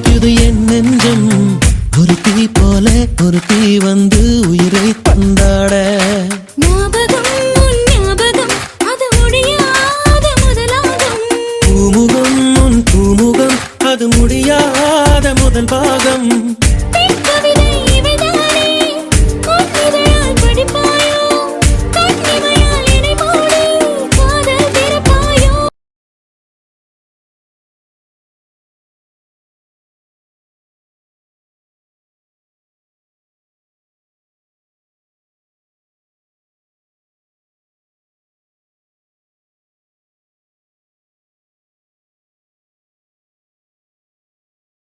துடிக்குது என் நெஞ்சம். ஒரு தீ போல ஒரு தீ வந்து உயிரை தந்தாட. ஞாபகம் உன் ஞாபகம் அது முடியாத முதலாகும். பூமுகம் உன் பூமுகம் அது முடியாத முதல் பாகம்.